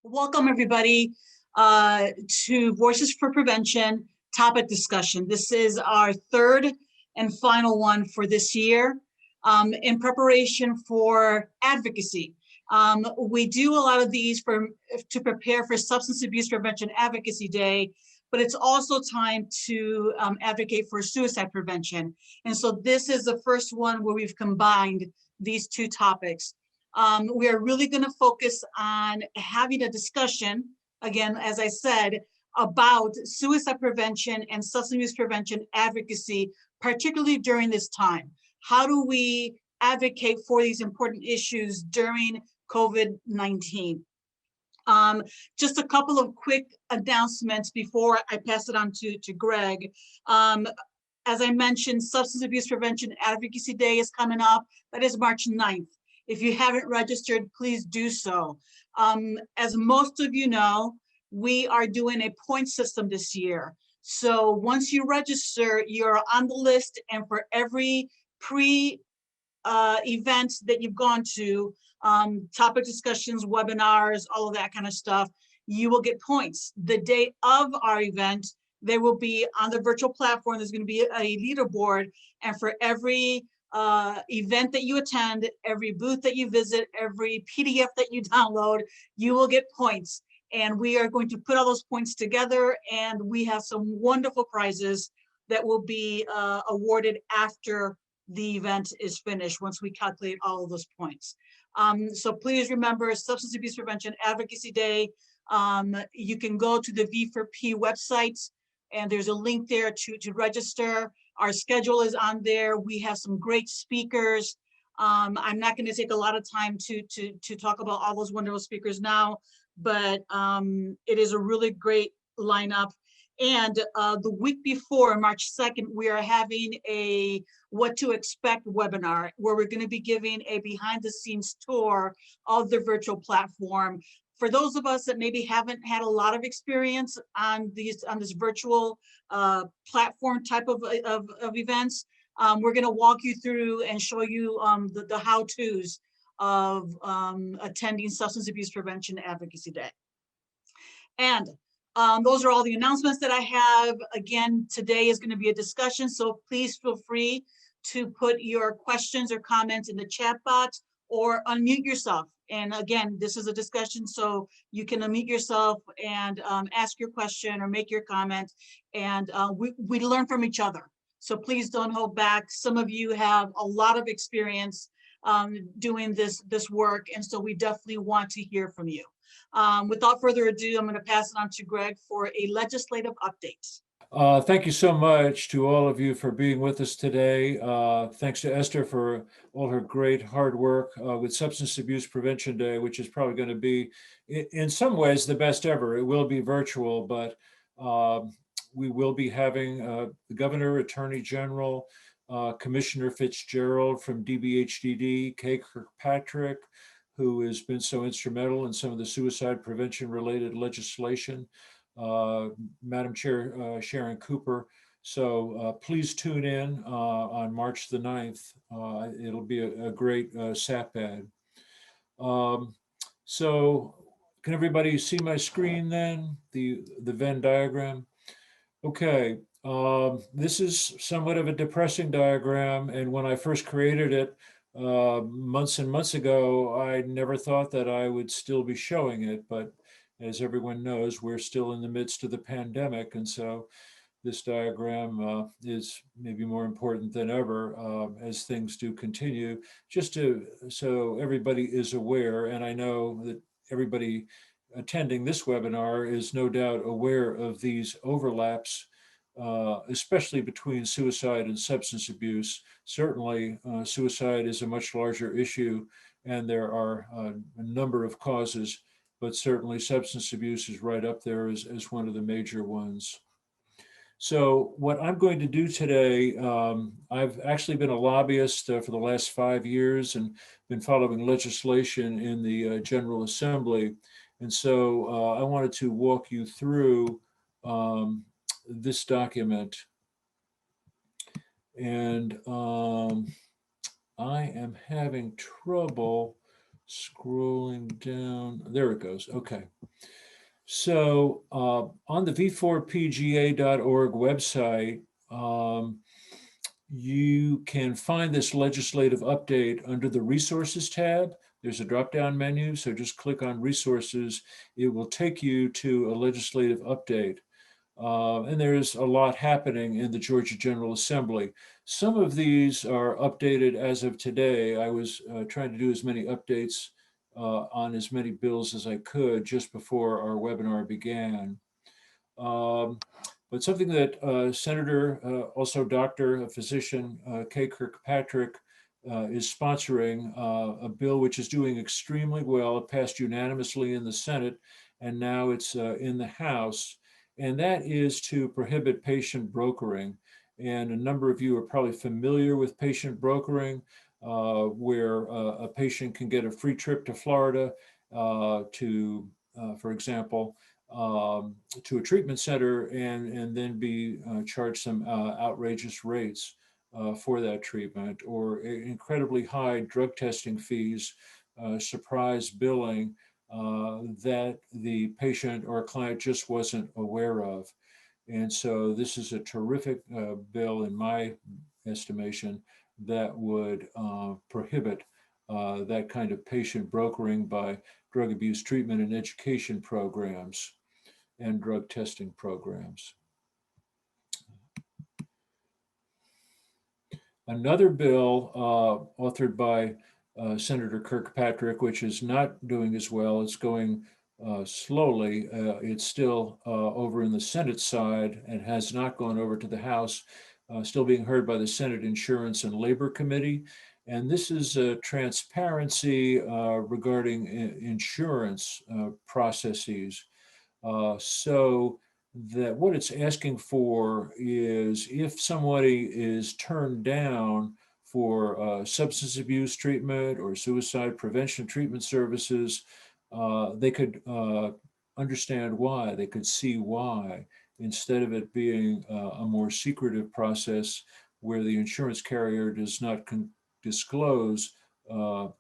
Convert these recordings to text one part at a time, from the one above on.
Welcome, everybody, to Voices for Prevention topic discussion. This is our third and final one for this year in preparation for advocacy. We do a lot of these to prepare for Substance Abuse Prevention Advocacy Day, but it's also time to advocate for suicide prevention. And so this is the first one where we've combined these two topics. We are really going to focus on having a discussion, again, as I said, about suicide prevention and substance abuse prevention advocacy, particularly during this time. How do we advocate for these important issues during COVID-19? Just a couple of quick announcements before I pass it on to Greg. As I mentioned, Substance Abuse Prevention Advocacy Day is coming up. That is March 9th. If you haven't registered, please do so. As most of you know, we are doing a point system this year. So once you register, you're on the list, and for every event that you've gone to, topic discussions, webinars, all of that kind of stuff, you will get points. The day of our event, they will be on the virtual platform. There's going to be a leaderboard, and for every event that you attend, every booth that you visit, every PDF that you download, you will get points. And we are going to put all those points together, and we have some wonderful prizes that will be awarded after the event is finished, once we calculate all of those points. So please remember, Substance Abuse Prevention Advocacy Day. You can go to the V4P website, and there's a link there to register. Our schedule is on there. We have some great speakers. I'm not going to take a lot of time to talk about all those wonderful speakers now, but it is a really great lineup. And the week before, March 2nd, we are having a What to Expect webinar, where we're going to be giving a behind-the-scenes tour of the virtual platform. For those of us that maybe haven't had a lot of experience on this virtual platform type of events, we're going to walk you through and show you the how-tos of attending Substance Abuse Prevention Advocacy Day. And those are all the announcements that I have. Again, today is going to be a discussion, so please feel free to put your questions or comments in the chat box or unmute yourself. And again, this is a discussion, so you can unmute yourself and ask your question or make your comment. And we learn from each other. So please don't hold back. Some of you have a lot of experience doing this work, and so we definitely want to hear from you. Without further ado, I'm going to pass it on to Greg for a legislative update. Thank you so much to all of you for being with us today. Thanks to Esther for all her great hard work with Substance Abuse Prevention Day, which is probably going to be, in some ways, the best ever. It will be virtual, but we will be having the Governor, Attorney General, Commissioner Fitzgerald from DBHDD, Kay Kirkpatrick, who has been so instrumental in some of the suicide prevention related legislation, Madam Chair Sharon Cooper. So please tune in on March the 9th. It'll be a great SAPAD. So can everybody see my screen then, the Venn diagram? Okay, this is somewhat of a depressing diagram, and when I first created it months and months ago, I never thought that I would still be showing it, but as everyone knows, we're still in the midst of the pandemic, and so this diagram is maybe more important than ever as things do continue, just so everybody is aware. And I know that everybody attending this webinar is no doubt aware of these overlaps, especially between suicide and substance abuse. Certainly, suicide is a much larger issue, and there are a number of causes, but certainly substance abuse is right up there as one of the major ones. So what I'm going to do today, I've actually been a lobbyist for the last 5 years and been following legislation in the General Assembly. And so I wanted to walk you through this document. And I am having trouble scrolling down. There it goes. Okay. So on the v4pga.org website, you can find this legislative update under the resources tab. There's a drop-down menu, so just click on resources. It will take you to a legislative update. And there's a lot happening in the Georgia General Assembly. Some of these are updated as of today. I was trying to do as many updates on as many bills as I could just before our webinar began. But something that Senator, also Dr., a physician, Kay Kirkpatrick, is sponsoring a bill which is doing extremely well. It passed unanimously in the Senate, and now it's in the House. And that is to prohibit patient brokering. And a number of you are probably familiar with patient brokering, where a patient can get a free trip to Florida for example, to a treatment center and then be charged some outrageous rates for that treatment, or incredibly high drug testing fees, surprise billing that the patient or client just wasn't aware of. And so this is a terrific bill, in my estimation, that would prohibit that kind of patient brokering by drug abuse treatment and education programs and drug testing programs. Another bill authored by Senator Kirkpatrick, which is not doing as well, it's going slowly. It's still over in the Senate side and has not gone over to the House, still being heard by the Senate Insurance and Labor Committee. And this is transparency regarding insurance processes. So that what it's asking for is if somebody is turned down for substance abuse treatment or suicide prevention treatment services, they could understand why, they could see why, instead of it being a more secretive process where the insurance carrier does not disclose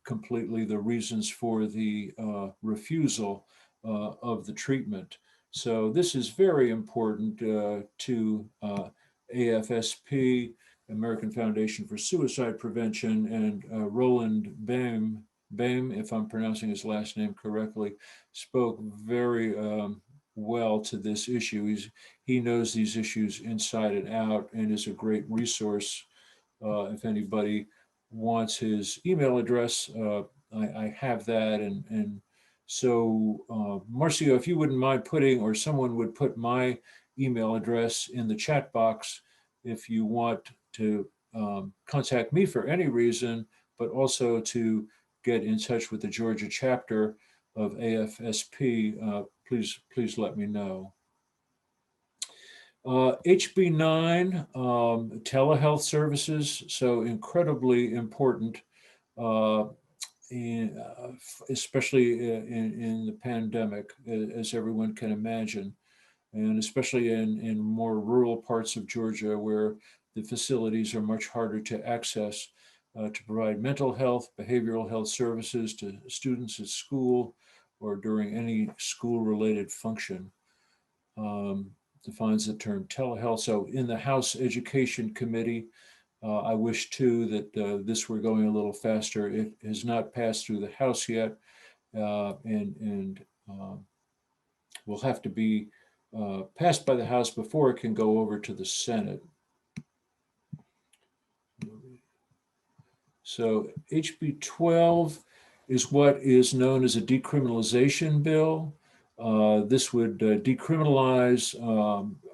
completely the reasons for the refusal of the treatment. So this is very important to AFSP, American Foundation for Suicide Prevention, and Roland Boehm, if I'm pronouncing his last name correctly, spoke very well to this issue. He knows these issues inside and out and is a great resource. If anybody wants his email address, I have that. And so, Marcio, if you wouldn't mind putting, or someone would put my email address in the chat box if you want to contact me for any reason, but also to get in touch with the Georgia chapter of AFSP, please let me know. HB 9, telehealth services, so incredibly important, especially in the pandemic, as everyone can imagine, and especially in more rural parts of Georgia where the facilities are much harder to access to provide mental health, behavioral health services to students at school or during any school-related function. Defines the term telehealth. So in the House Education Committee, I wish too that this were going a little faster. It has not passed through the House yet, and will have to be passed by the House before it can go over to the Senate. So HB 12 is what is known as a decriminalization bill. This would decriminalize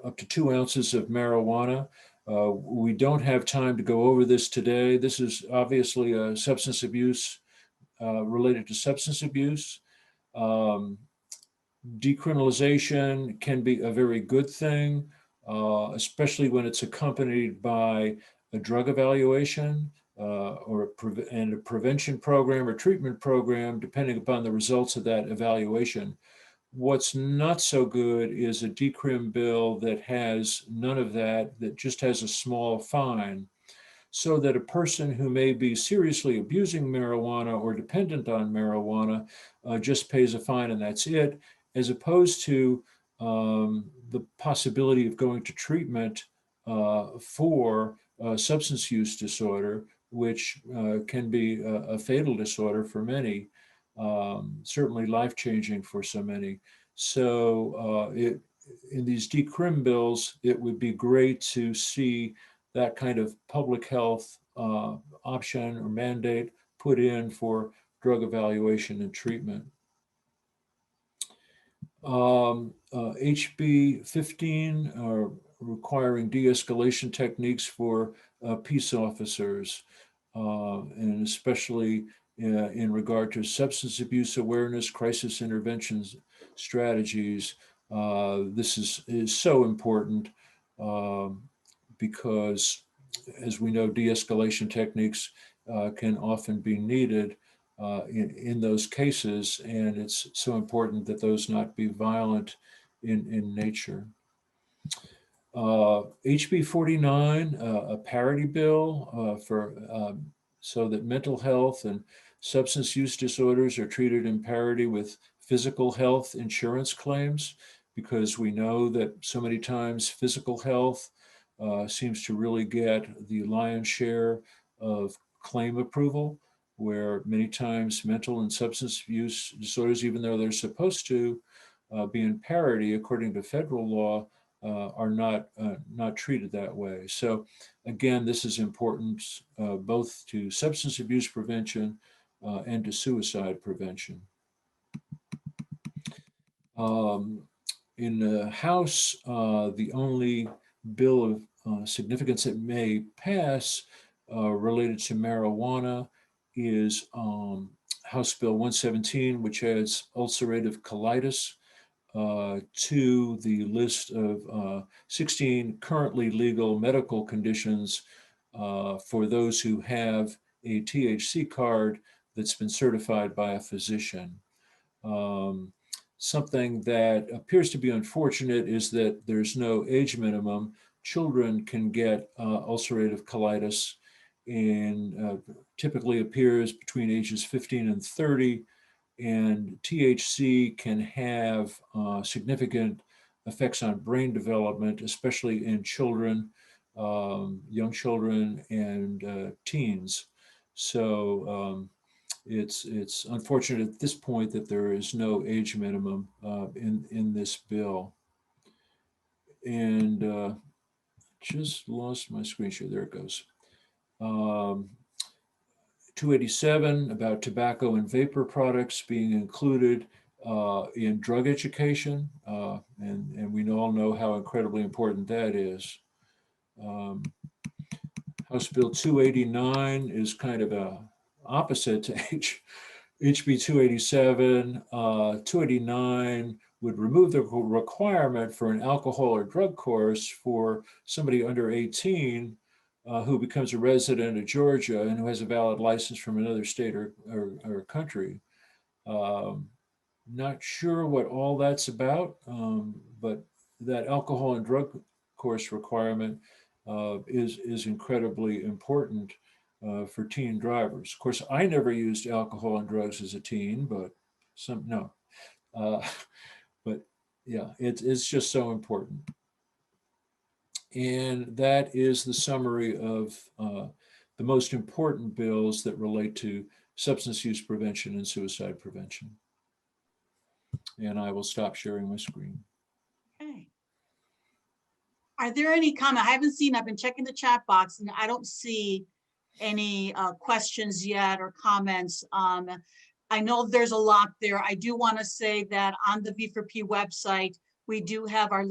up to 2 ounces of marijuana. We don't have time to go over this today. This is obviously a substance abuse related to substance abuse. Decriminalization can be a very good thing, especially when it's accompanied by a drug evaluation or a prevention program or treatment program, depending upon the results of that evaluation. What's not so good is a decrim bill that has none of that, that just has a small fine. so that a person who may be seriously abusing marijuana or dependent on marijuana just pays a fine and that's it, as opposed to the possibility of going to treatment for substance use disorder, which can be a fatal disorder for many, certainly life-changing for so many. So in these decrim bills, it would be great to see that kind of public health option or mandate put in for drug evaluation and treatment. HB 15 requiring de-escalation techniques for peace officers, and especially in regard to substance abuse awareness, crisis interventions strategies. This is so important because, as we know, de-escalation techniques can often be needed in those cases, and it's so important that those not be violent in nature. HB 49, a parity bill so that mental health and substance use disorders are treated in parity with physical health insurance claims, because we know that so many times physical health seems to really get the lion's share of claim approval, where many times mental and substance use disorders, even though they're supposed to be in parity according to federal law, are not treated that way. So again, this is important both to substance abuse prevention and to suicide prevention. In the House, the only bill of significance that may pass related to marijuana is House Bill 117, which adds ulcerative colitis to the list of 16 currently legal medical conditions for those who have a THC card that's been certified by a physician. Something that appears to be unfortunate is that there's no age minimum. Children can get ulcerative colitis, and typically appears between ages 15 and 30. And THC can have significant effects on brain development, especially in children, young children, and teens. So it's unfortunate at this point that there is no age minimum in this bill. And just lost my screen share. There it goes. 287 about tobacco and vapor products being included in drug education, and we all know how incredibly important that is. House Bill 289 is kind of a opposite to HB 287. 289 would remove the requirement for an alcohol or drug course for somebody under 18 who becomes a resident of Georgia and who has a valid license from another state or country. Not sure what all that's about, but that alcohol and drug course requirement is incredibly important for teen drivers. Of course, I never used alcohol and drugs as a teen, but but yeah, it's just so important. And that is the summary of the most important bills that relate to substance use prevention and suicide prevention. And I will stop sharing my screen. Okay. Are there any comments? I haven't seen, I've been checking the chat box and I don't see any questions yet or comments. I know there's a lot there. I do want to say that on the V4P website, we do have our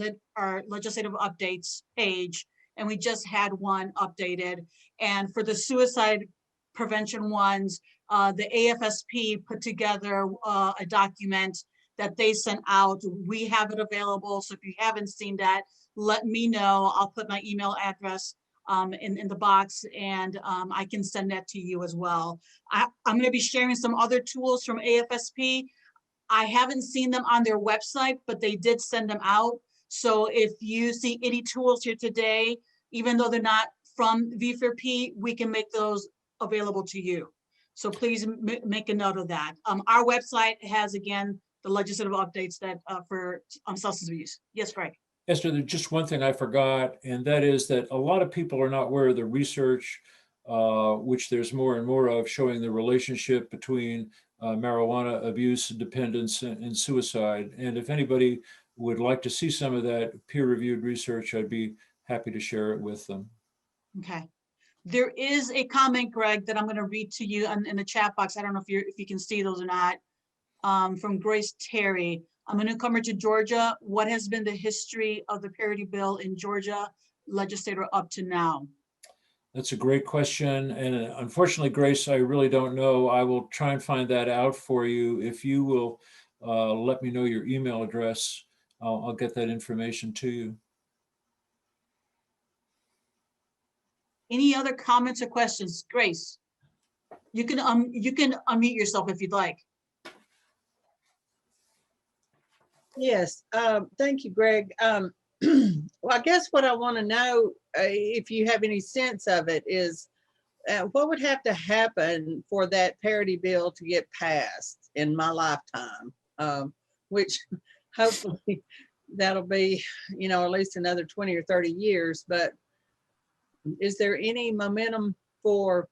legislative updates page, and we just had one updated. And for the suicide prevention ones, the AFSP put together a document that they sent out. We have it available. So if you haven't seen that, let me know. I'll put my email address in the box, and I can send that to you as well. I'm going to be sharing some other tools from AFSP. I haven't seen them on their website, but they did send them out. So if you see any tools here today, even though they're not from V4P, we can make those available to you. So please make a note of that. Our website has, again, the legislative updates that for substance abuse. Yes, Greg. Esther, there's just one thing I forgot, and that is that a lot of people are not aware of the research, which there's more and more of, showing the relationship between marijuana abuse, dependence, and suicide. And if anybody would like to see some of that peer-reviewed research, I'd be happy to share it with them. Okay. There is a comment, Greg, that I'm going to read to you in the chat box. I don't know if you can see those or not. From Grace Terry. I'm a newcomer to Georgia. What has been the history of the parity bill in Georgia legislature up to now? That's a great question. And unfortunately, Grace, I really don't know. I will try and find that out for you. If you will let me know your email address, I'll get that information to you. Any other comments or questions? Grace, you can unmute yourself if you'd like. Yes, thank you, Greg. Well, I guess what I want to know, if you have any sense of it, is what would have to happen for that parity bill to get passed in my lifetime, which hopefully that'll be, at least another 20 or 30 years. But is there any momentum for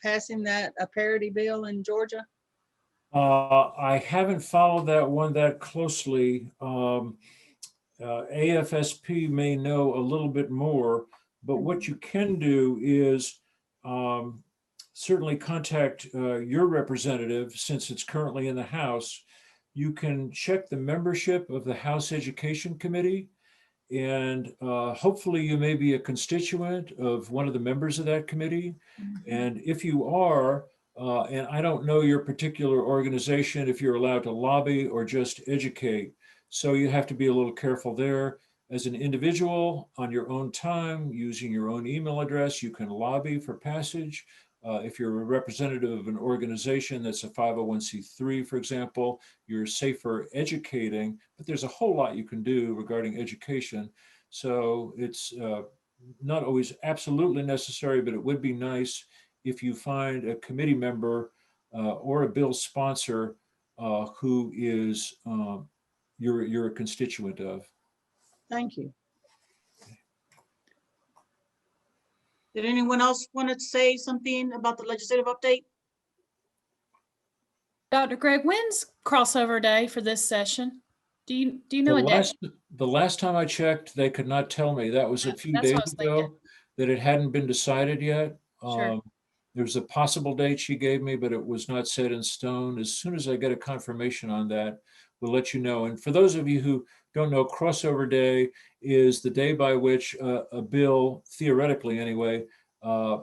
passing a parity bill in Georgia? I haven't followed that one that closely. AFSP may know a little bit more, but what you can do is certainly contact your representative, since it's currently in the House. You can check the membership of the House Education Committee, and hopefully you may be a constituent of one of the members of that committee. And if you are, and I don't know your particular organization, if you're allowed to lobby or just educate. So you have to be a little careful there. As an individual, on your own time, using your own email address, you can lobby for passage. If you're a representative of an organization that's a 501c3, for example, you're safer educating, but there's a whole lot you can do regarding education. So it's not always absolutely necessary, but it would be nice if you find a committee member or a bill sponsor who is you're a constituent of. Thank you. Did anyone else want to say something about the legislative update? Dr. Greg, when's crossover day for this session? Do you know a date? The last time I checked, they could not tell me. That was a few That's what I days was ago, thinking. that it hadn't been decided yet. Sure. There's a possible date she gave me, but it was not set in stone. As soon as I get a confirmation on that, we'll let you know. And for those of you who don't know, crossover day is the day by which a bill, theoretically anyway,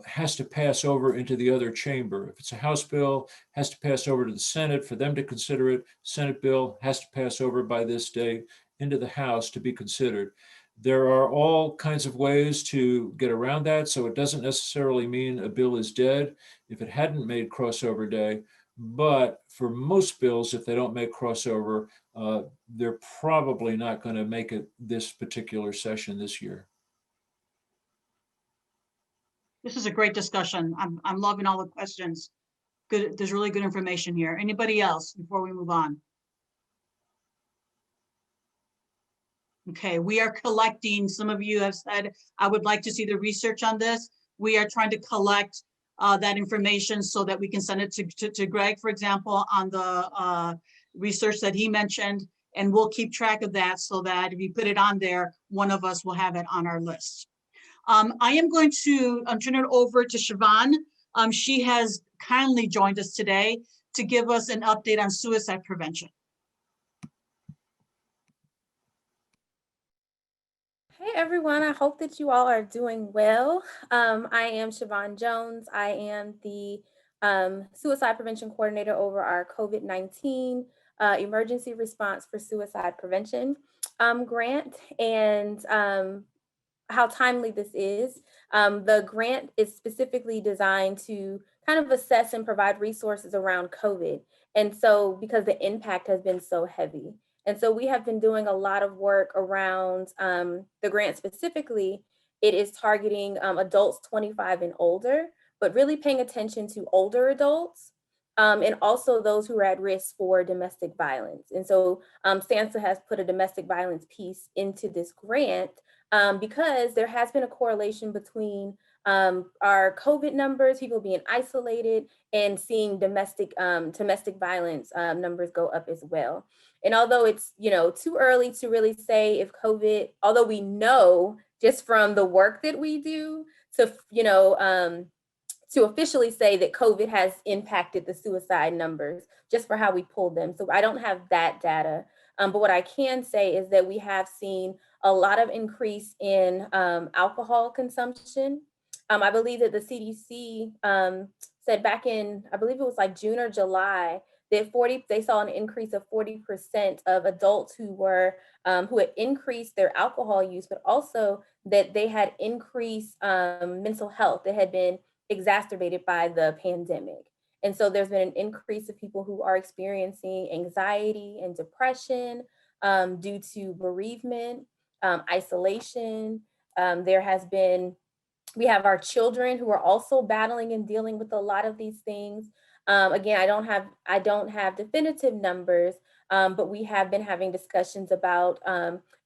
has to pass over into the other chamber. If it's a House bill, has to pass over to the Senate for them to consider it. Senate bill has to pass over by this date into the House to be considered. There are all kinds of ways to get around that, so it doesn't necessarily mean a bill is dead if it hadn't made crossover day. But for most bills, if they don't make crossover, they're probably not going to make it this particular session this year. This is a great discussion. I'm loving all the questions. Good. There's really good information here. Anybody else before we move on? Okay, we are collecting. Some of you have said, I would like to see the research on this. We are trying to collect that information so that we can send it to Greg, for example, on the research that he mentioned. And we'll keep track of that so that if you put it on there, one of us will have it on our list. I am going to turn it over to Siobhan. She has kindly joined us today to give us an update on suicide prevention. Hey everyone, I hope that you all are doing well. I am Siobhan Jones. I am the Suicide Prevention Coordinator over our COVID-19 Emergency Response for Suicide Prevention grant. And how timely this is. The grant is specifically designed to kind of assess and provide resources around COVID. And so because the impact has been so heavy. And so we have been doing a lot of work around the grant specifically it is targeting adults 25 and older, but really paying attention to older adults and also those who are at risk for domestic violence. And so SANSA has put a domestic violence piece into this grant because there has been a correlation between our COVID numbers, people being isolated, and seeing domestic violence numbers go up as well. And although it's too early to really say if COVID, although we know just from the work that we do to officially say that COVID has impacted the suicide numbers just for how we pulled them. So I don't have that data. But what I can say is that we have seen a lot of increase in alcohol consumption. I believe that the CDC said back in, I believe it was like June or July, that they saw an increase of 40% of adults who had increased their alcohol use, but also that they had increased mental health that had been exacerbated by the pandemic. And so there's been an increase of people who are experiencing anxiety and depression due to bereavement, isolation. We have our children who are also battling and dealing with a lot of these things. Again, I don't have definitive numbers, but we have been having discussions about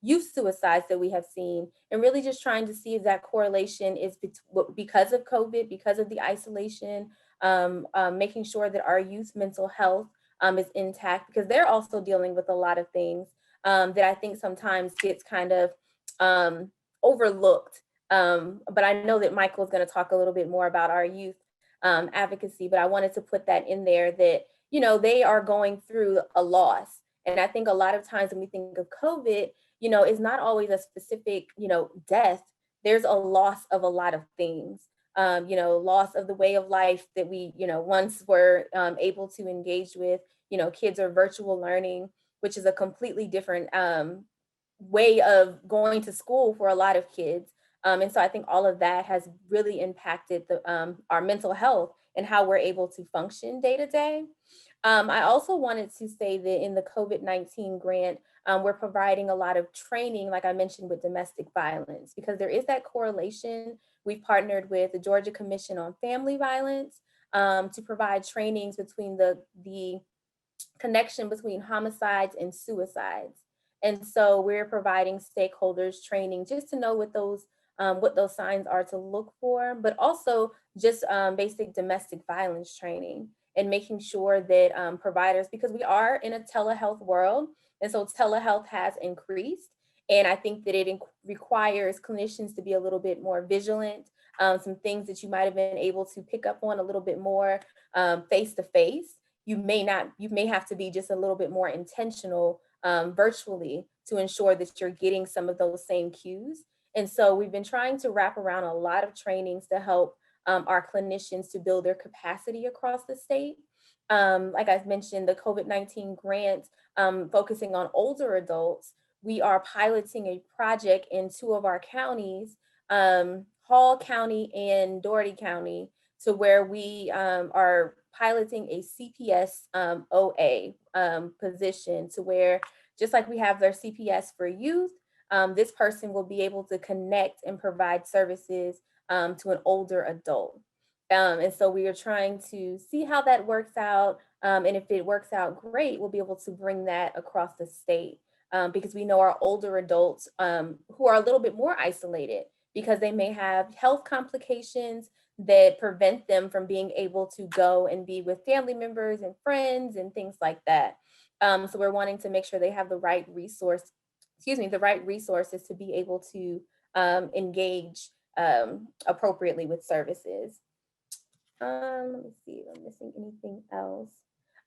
youth suicides that we have seen, and really just trying to see if that correlation is because of COVID, because of the isolation, making sure that our youth mental health is intact, because they're also dealing with a lot of things that I think sometimes gets kind of overlooked. But I know that Michael's going to talk a little bit more about our youth advocacy, but I wanted to put that in there that, they are going through a loss. And I think a lot of times when we think of COVID, it's not always a specific, death. There's a loss of a lot of things, loss of the way of life that we, once were able to engage with. Kids are virtual learning, which is a completely different way of going to school for a lot of kids. And so I think all of that has really impacted our mental health and how we're able to function day to day. I also wanted to say that in the COVID-19 grant, we're providing a lot of training, like I mentioned, with domestic violence, because there is that correlation. We've partnered with the Georgia Commission on Family Violence to provide trainings between the connection between homicides and suicides. And so we're providing stakeholders training just to know what those signs are to look for, but also just basic domestic violence training and making sure that providers, because we are in a telehealth world, and so telehealth has increased. And I think that it requires clinicians to be a little bit more vigilant, some things that you might have been able to pick up on a little bit more face to face. You may have to be just a little bit more intentional virtually to ensure that you're getting some of those same cues. And so we've been trying to wrap around a lot of trainings to help our clinicians to build their capacity across the state. Like I mentioned, the COVID-19 grant focusing on older adults, we are piloting a project in 2 of our counties, Hall County and Dougherty County, to where we are piloting a CPS OA position, to where just like we have their CPS for youth, this person will be able to connect and provide services to an older adult. And so we are trying to see how that works out. And if it works out great, we'll be able to bring that across the state because we know our older adults who are a little bit more isolated because they may have health complications that prevent them from being able to go and be with family members and friends and things like that. So we're wanting to make sure they have the right resources to be able to engage appropriately with services. Let me see if I'm missing anything else.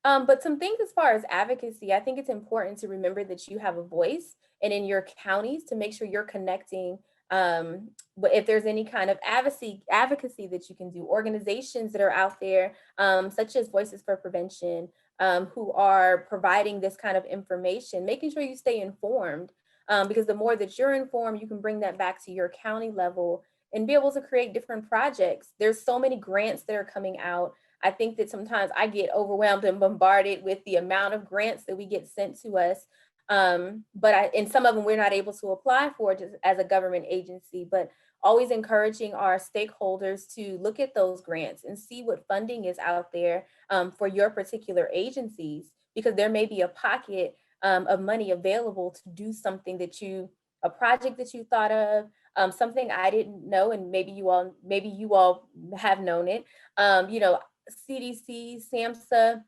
But some things as far as advocacy, I think it's important to remember that you have a voice, and in your counties to make sure you're connecting. But if there's any kind of advocacy that you can do, organizations that are out there, such as Voices for Prevention, who are providing this kind of information, making sure you stay informed, because the more that you're informed, you can bring that back to your county level and be able to create different projects. There's so many grants that are coming out. I think that sometimes I get overwhelmed and bombarded with the amount of grants that we get sent to us. But some of them we're not able to apply for just as a government agency, but always encouraging our stakeholders to look at those grants and see what funding is out there for your particular agencies, because there may be a pocket of money available to do something a project that you thought of, something I didn't know, and maybe you all have known it. CDC, SAMHSA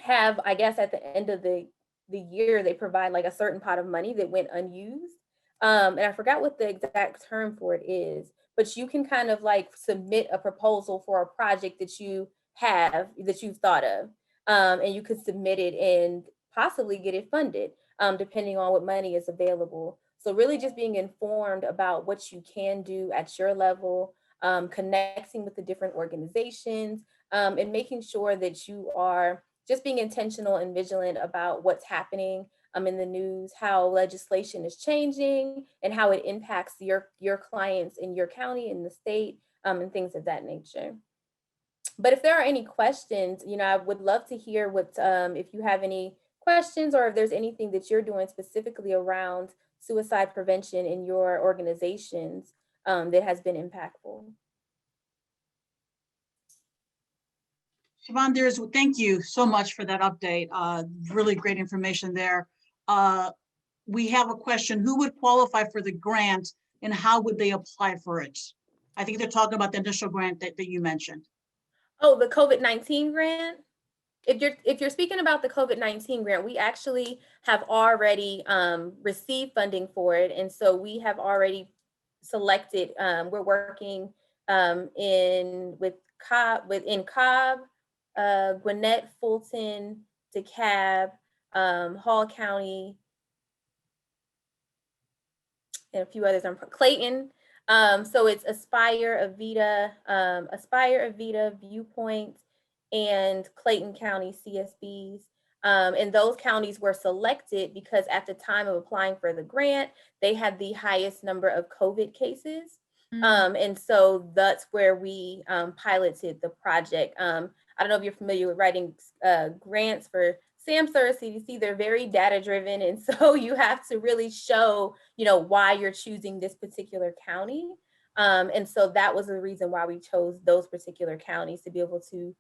have, I guess, at the end of the year, they provide like a certain pot of money that went unused. And I forgot what the exact term for it is, but you can kind of like submit a proposal for a project that you've thought of. And you could submit it and possibly get it funded, depending on what money is available. So really just being informed about what you can do at your level, connecting with the different organizations, and making sure that you are just being intentional and vigilant about what's happening in the news, how legislation is changing and how it impacts your clients in your county, in the state, and things of that nature. But if there are any questions, I would love to hear if you have any questions, or if there's anything that you're doing specifically around suicide prevention in your organizations that has been impactful. Siobhan, thank you so much for that update. Really great information there. We have a question: who would qualify for the grant and how would they apply for it? I think they're talking about the initial grant that you mentioned. Oh, the COVID-19 grant? If you're speaking about the COVID-19 grant, we actually have already received funding for it. And so we have already selected, we're working in Cobb, Gwinnett, Fulton, DeKalb, Hall County, and a few others, Clayton. So it's Aspire, Avita, Viewpoint, and Clayton County CSBs. And those counties were selected because at the time of applying for the grant, they had the highest number of COVID cases. And so that's where we piloted the project. I don't know if you're familiar with writing grants for SAMHSA or CDC. They're very data driven. And so you have to really show, why you're choosing this particular county. And so that was the reason why we chose those particular counties to be able to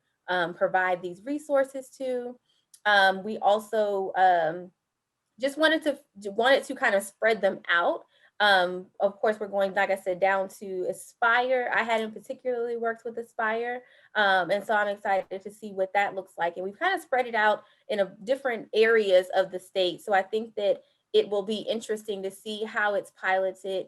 provide these resources to. We also just wanted to kind of spread them out. Of course, we're going, like I said, down to Aspire. I hadn't particularly worked with Aspire. And so I'm excited to see what that looks like. And we've kind of spread it out in different areas of the state. So I think that it will be interesting to see how it's piloted,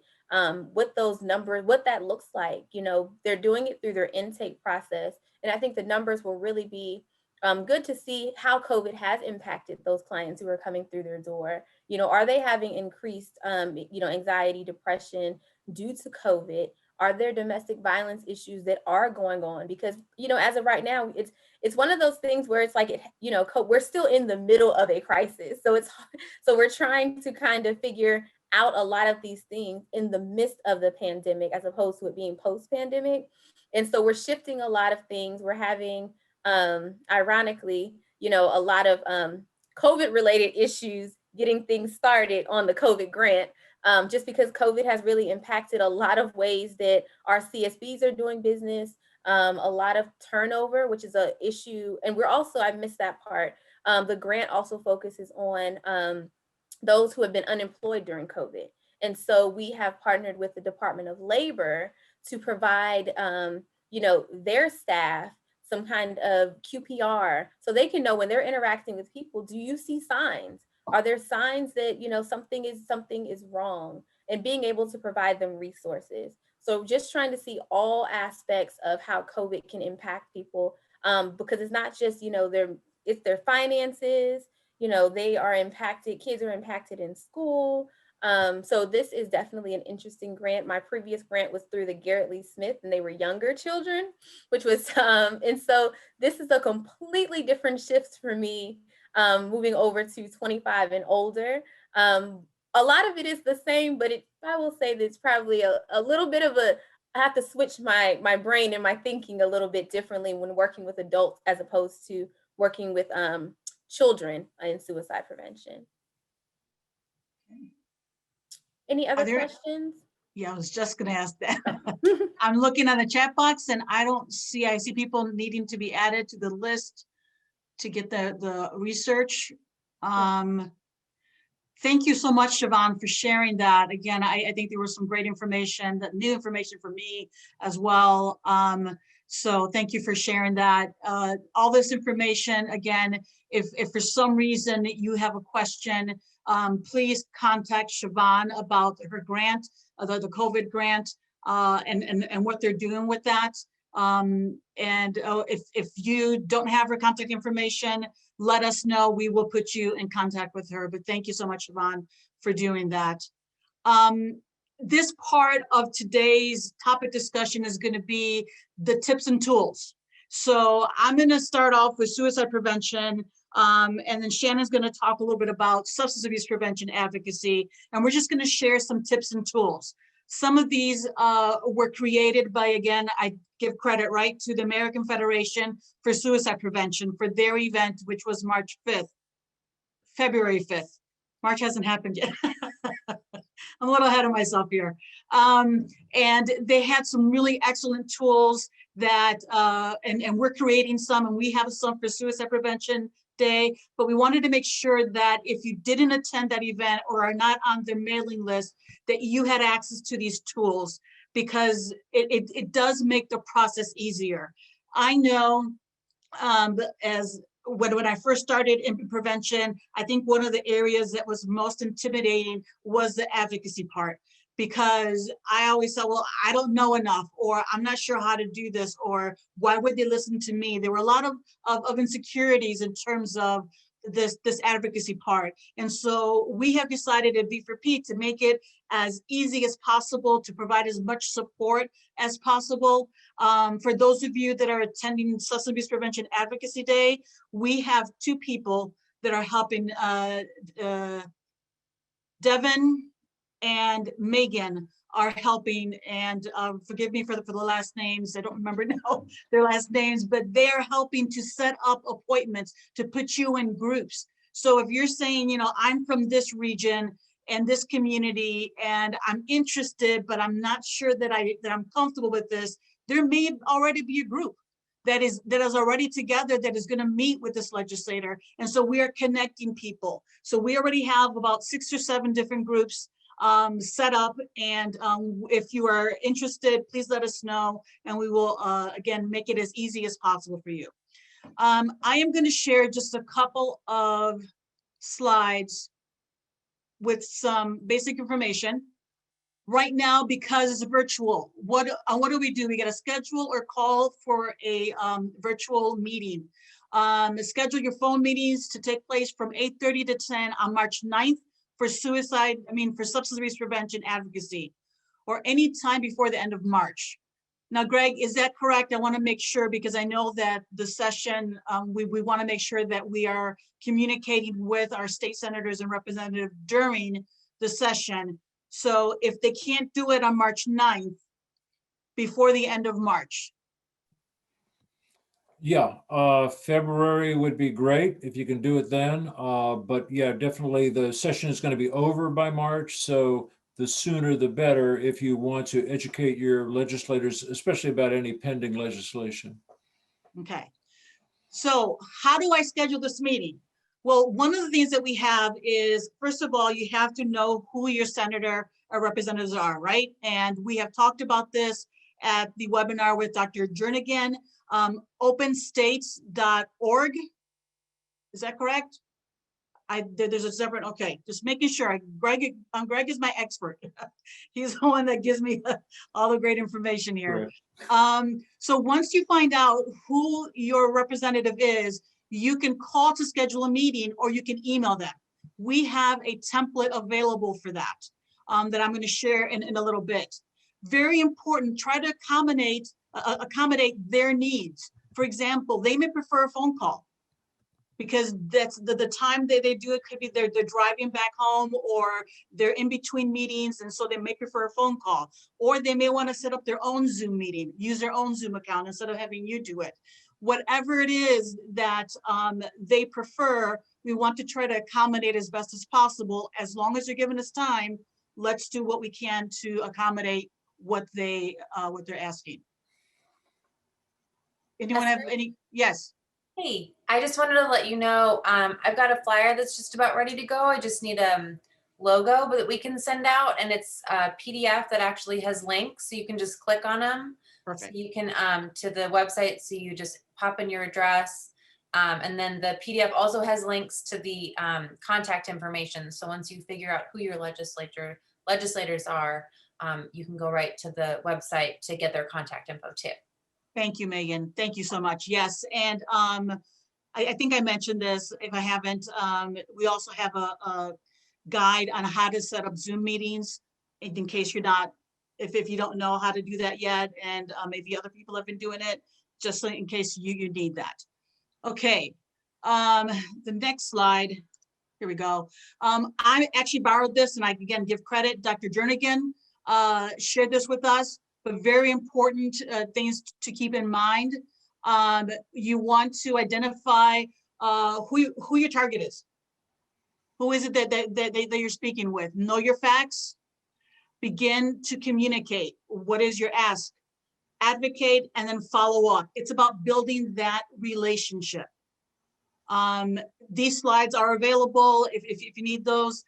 what those numbers, what that looks like. They're doing it through their intake process. And I think the numbers will really be good to see how COVID has impacted those clients who are coming through their door. Are they having increased, anxiety, depression due to COVID? Are there domestic violence issues that are going on? Because, as of right now, it's one of those things where it's like, we're still in the middle of a crisis. So we're trying to kind of figure out a lot of these things in the midst of the pandemic, as opposed to it being post-pandemic. And so we're shifting a lot of things. We're having, ironically, a lot of COVID related issues getting things started on the COVID grant, just because COVID has really impacted a lot of ways that our CSBs are doing business, a lot of turnover, which is an issue. And I missed that part. The grant also focuses on those who have been unemployed during COVID. And so we have partnered with the Department of Labor to provide, their staff some kind of QPR, so they can know when they're interacting with people, do you see signs? Are there signs that, something is wrong? And being able to provide them resources. So just trying to see all aspects of how COVID can impact people, because it's not just, it's their finances, they are impacted, kids are impacted in school. So this is definitely an interesting grant. My previous grant was through the Garrett Lee Smith, and they were younger children, which was, and so this is a completely different shift for me, moving over to 25 and older. A lot of it is the same, but I will say that it's probably a little bit of I have to switch my brain and my thinking a little bit differently when working with adults, as opposed to working with children in suicide prevention. Any other questions? Yeah, I was just gonna ask that. I'm looking on the chat box and I see people needing to be added to the list to get the research. Thank you so much, Siobhan, for sharing that. Again, I think there was some great information, that new information for me as well. So thank you for sharing that. All this information, again, if for some reason you have a question, please contact Siobhan about her grant, the COVID grant, and what they're doing with that. If you don't have her contact information, let us know. We will put you in contact with her. But thank you so much, Siobhan, for doing that. This part of today's topic discussion is going to be the tips and tools. So I'm going to start off with suicide prevention, and then Shannon's going to talk a little bit about substance abuse prevention advocacy, and we're just going to share some tips and tools. Some of these were created by, again, I give credit, right, to the American Federation for Suicide Prevention for their event, which was March 5th, February 5th. March hasn't happened yet. I'm a little ahead of myself here. And they had some really excellent tools that, and we're creating some, and we have some for Suicide Prevention Day, but we wanted to make sure that if you didn't attend that event or are not on their mailing list, that you had access to these tools, because it does make the process easier. I know when I first started in prevention, I think one of the areas that was most intimidating was the advocacy part, because I always thought, well, I don't know enough, or I'm not sure how to do this, or why would they listen to me? There were a lot of insecurities in terms of this advocacy part. And so we have decided at B4P to make it as easy as possible, to provide as much support as possible. For those of you that are attending Substance Abuse Prevention Advocacy Day, we have two people that are helping. Devin and Megan are helping, and forgive me for the last names. I don't remember now their last names, but they're helping to set up appointments to put you in groups. So if you're saying, you know, I'm from this region and this community, and I'm interested, but I'm not sure that I'm comfortable with this, there may already be a group that is already together that is going to meet with this legislator. And so we are connecting people. So we already have about 6 or 7 different groups set up. And if you are interested, please let us know, and we will, again, make it as easy as possible for you. I am going to share just a couple of slides with some basic information. Right now, because it's virtual, what do? We get a schedule or call for a virtual meeting. Schedule your phone meetings to take place from 8:30 to 10 on March 9th for substance abuse prevention advocacy, or any time before the end of March. Now, Greg, is that correct? I want to make sure, because I know that the session, we want to make sure that we are communicating with our state senators and representatives during the session. So if they can't do it on March 9th, before the end of March. Yeah, February would be great if you can do it then. But yeah, definitely the session is going to be over by March. So the sooner the better if you want to educate your legislators, especially about any pending legislation. Okay. So how do I schedule this meeting? Well, one of the things that we have is, first of all, you have to know who your senator or representatives are, right? And we have talked about this at the webinar with Dr. Jernigan, openstates.org. Is that correct? There's a separate, okay, just making sure. Greg is my expert. He's the one that gives me all the great information here. Right. So once you find out who your representative is, you can call to schedule a meeting, or you can email them. We have a template available for that, that I'm going to share in a little bit. Very important, try to accommodate their needs. For example, they may prefer a phone call, because that's the time that they do it could be they're driving back home, or they're in between meetings, and so they may prefer a phone call. Or they may want to set up their own Zoom meeting, use their own Zoom account instead of having you do it. Whatever it is that they prefer, we want to try to accommodate as best as possible, as long as you're giving us time let's do what we can to accommodate what they're asking. Anyone have any? Yes. Hey, I just wanted to let you know, I've got a flyer that's just about ready to go. I just need a logo that we can send out, and it's a PDF that actually has links, so you can just click on them. Perfect. So you can to the website, so you just pop in your address, and then the PDF also has links to the contact information. So once you figure out who your legislators are, you can go right to the website to get their contact info too. Thank you, Megan. Thank you so much. Yes, and I think I mentioned this. If I haven't, we also have a guide on how to set up Zoom meetings in case you're not, if you don't know how to do that yet, and maybe other people have been doing it, just in case you need that. Okay, the next slide. Here we go. I actually borrowed this, and I again give credit. Dr. Jernigan shared this with us. But very important things to keep in mind. You want to identify who your target is. Who is it that you're speaking with? Know your facts. Begin to communicate. What is your ask? Advocate and then follow up. It's about building that relationship. These slides are available if you need those.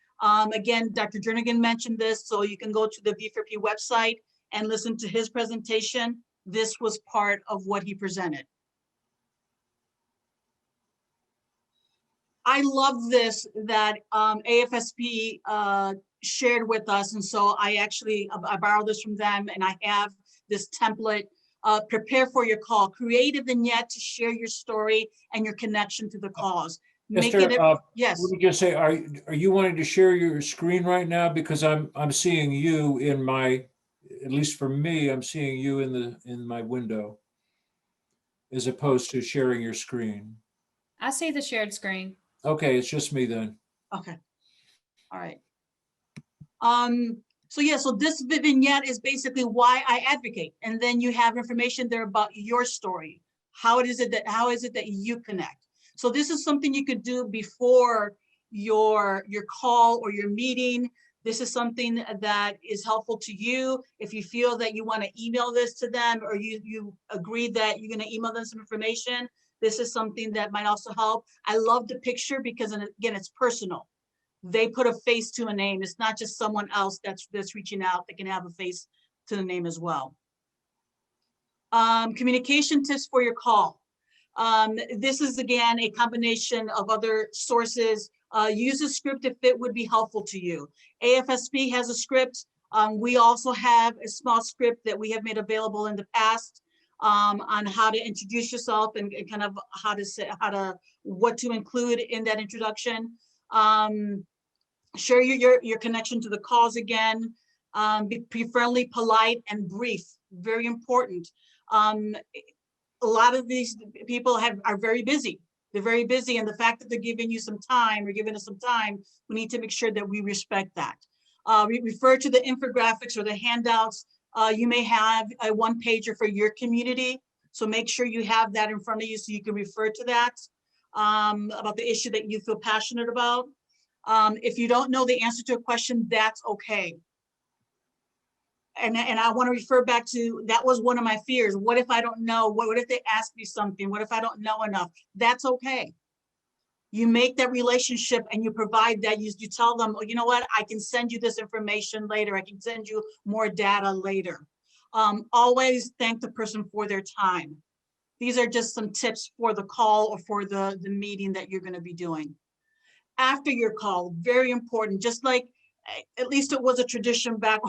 Again, Dr. Jernigan mentioned this, so you can go to the V4P website and listen to his presentation. This was part of what he presented. I love this that AFSP shared with us, and so I borrowed this from them, and I have this template. Prepare for your call. Create a vignette to share your story and your connection to the cause. Yes. Let me just say, are you wanting to share your screen right now? Because I'm seeing you in my, at least for me, I'm seeing you in my window, as opposed to sharing your screen. I see the shared screen. Okay, it's just me then. Okay. All right. So yeah, so this vignette is basically why I advocate, and then you have information there about your story. How is it that you connect? So this is something you could do before your call or your meeting. This is something that is helpful to you. If you feel that you want to email this to them, or you agree that you're going to email them some information, this is something that might also help. I love the picture because, again, it's personal. They put a face to a name. It's not just someone else that's reaching out. They can have a face to the name as well. Communication tips for your call. This is, again, a combination of other sources. Use a script if it would be helpful to you. AFSP has a script. We also have a small script that we have made available in the past on how to introduce yourself and kind of what to include in that introduction. Share your connection to the cause again. Be friendly, polite, and brief. Very important. A lot of these people are very busy. They're very busy, and the fact that they're giving you some time or giving us some time, we need to make sure that we respect that. We refer to the infographics or the handouts. You may have a one-pager for your community, so make sure you have that in front of you so you can refer to that about the issue that you feel passionate about. If you don't know the answer to a question, that's okay. And I want to refer back to, that was one of my fears. What if I don't know? What if they ask me something? What if I don't know enough? That's okay. You make that relationship and you provide that. You tell them, oh, you know what? I can send you this information later. I can send you more data later. Always thank the person for their time. These are just some tips for the call or for the meeting that you're going to be doing. After your call, very important, just like, at least it was a tradition back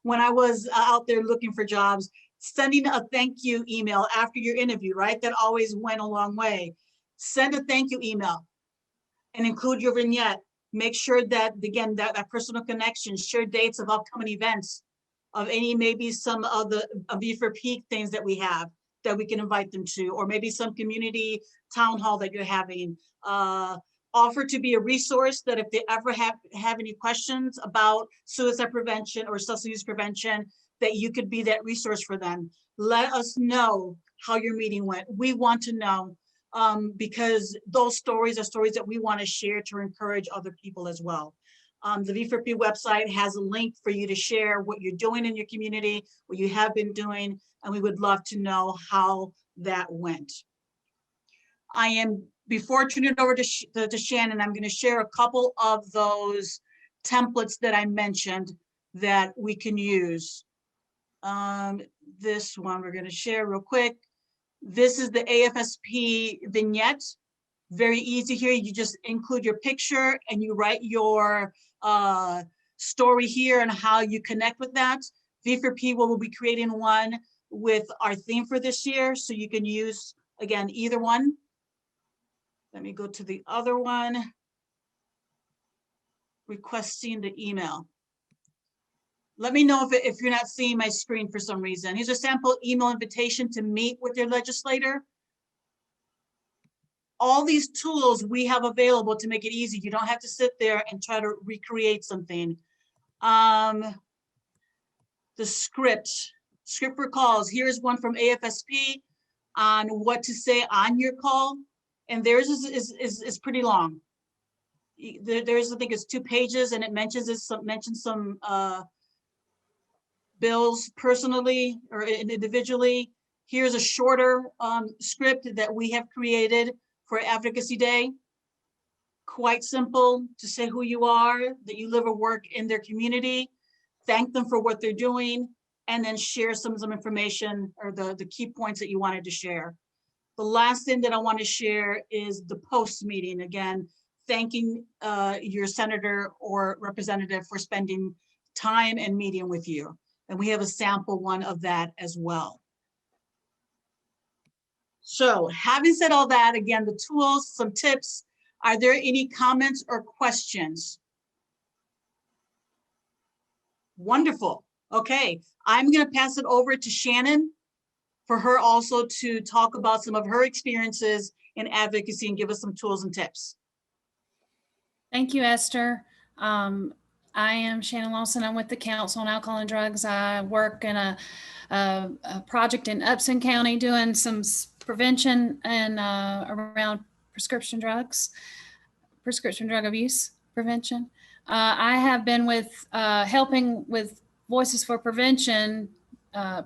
when I was out there looking for jobs, sending a thank you email after your interview, right? That always went a long way. Send a thank you email and include your vignette. Make sure that, again, that personal connection, share dates of upcoming events, of any, maybe some of the V4P things that we have that we can invite them to, or maybe some community town hall that you're having. Offer to be a resource that if they ever have any questions about suicide prevention or substance use prevention, that you could be that resource for them. Let us know how your meeting went. We want to know, because those stories are stories that we want to share to encourage other people as well. The V4P website has a link for you to share what you're doing in your community, what you have been doing, and we would love to know how that went. Before turning it over to Shannon, I'm going to share a couple of those templates that I mentioned that we can use. This one we're going to share real quick. This is the AFSP vignette. Very easy here. You just include your picture and you write your story here and how you connect with that. V4P will be creating one with our theme for this year, so you can use, again, either one. Let me go to the other one. Requesting the email. Let me know if you're not seeing my screen for some reason. Here's a sample email invitation to meet with your legislator. All these tools we have available to make it easy. You don't have to sit there and try to recreate something. The script for calls. Here's one from AFSP on what to say on your call. And theirs is pretty long. There's, I think it's 2 pages, and it mentions some bills personally or individually. Here's a shorter script that we have created for Advocacy Day. Quite simple, to say who you are, that you live or work in their community, thank them for what they're doing, and then share some information or the key points that you wanted to share. The last thing that I want to share is the post meeting. Again, thanking your senator or representative for spending time and meeting with you. And we have a sample one of that as well. So having said all that, again, the tools, some tips, are there any comments or questions? Wonderful. Okay, I'm going to pass it over to Shannon for her also to talk about some of her experiences in advocacy and give us some tools and tips. Thank you, Esther. I am Shannon Lawson. I'm with the Council on Alcohol and Drugs. I work in a project in Upson County doing some prevention and around prescription drug abuse prevention. I have been with helping with Voices for Prevention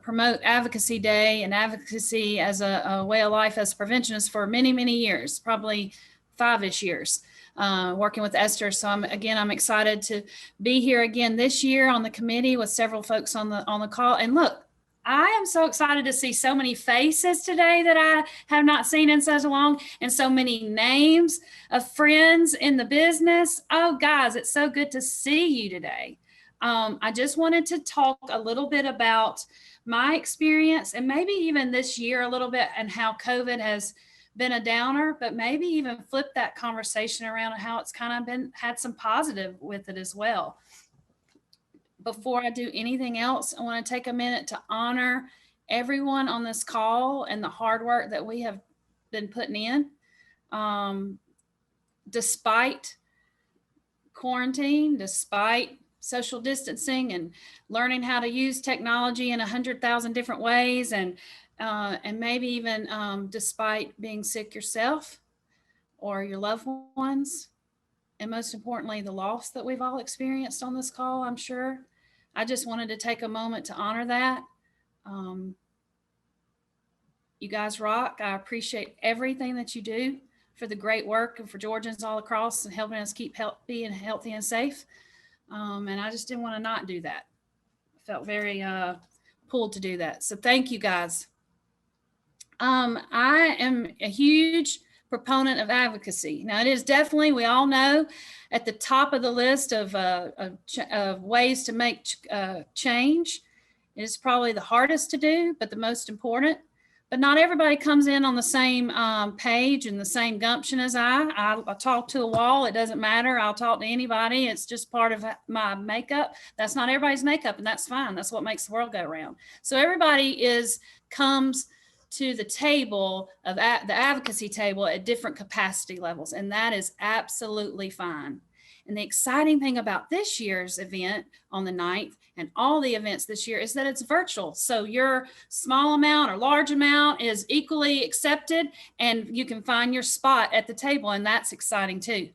promote Advocacy Day and advocacy as a way of life as preventionists for many, many years, probably 5-ish years. Working with Esther. So I'm excited to be here again this year on the committee with several folks on the call. And look, I am so excited to see so many faces today that I have not seen in so long, and so many names of friends in the business. Oh, guys, it's so good to see you today. I just wanted to talk a little bit about my experience and maybe even this year a little bit and how COVID has been a downer, but maybe even flip that conversation around and how it's kind of had some positive with it as well. Before I do anything else, I want to take a minute to honor everyone on this call and the hard work that we have been putting in. Despite quarantine, despite social distancing and learning how to use technology in 100,000 different ways, and maybe even despite being sick yourself or your loved ones, and most importantly, the loss that we've all experienced on this call, I'm sure. I just wanted to take a moment to honor that. You guys rock. I appreciate everything that you do for the great work and for Georgians all across and helping us keep healthy and safe. And I just didn't want to not do that. I felt very pulled to do that. So thank you, guys. I am a huge proponent of advocacy. Now, it is definitely, we all know, at the top of the list of ways to make change. It is probably the hardest to do, but the most important. But not everybody comes in on the same page and the same gumption as I talk to a wall. It doesn't matter. I'll talk to anybody. It's just part of my makeup. That's not everybody's makeup, and that's fine. That's what makes the world go round. So everybody comes to the table of the advocacy table at different capacity levels, and that is absolutely fine. And the exciting thing about this year's event on the 9th and all the events this year is that it's virtual. So your small amount or large amount is equally accepted, and you can find your spot at the table, and that's exciting too.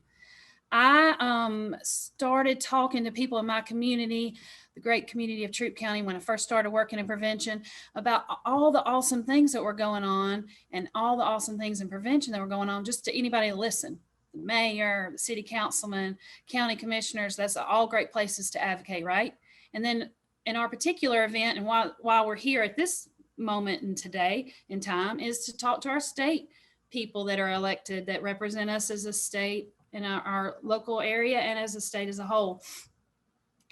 I started talking to people in my community, the great community of Troup County, when I first started working in prevention, about all the awesome things that were going on and all the awesome things in prevention that were going on, just to anybody to listen. The mayor, the city councilman, county commissioners, that's all great places to advocate, right? And then in our particular event, and while we're here at this moment in today in time, is to talk to our state people that are elected, that represent us as a state in our local area and as a state as a whole.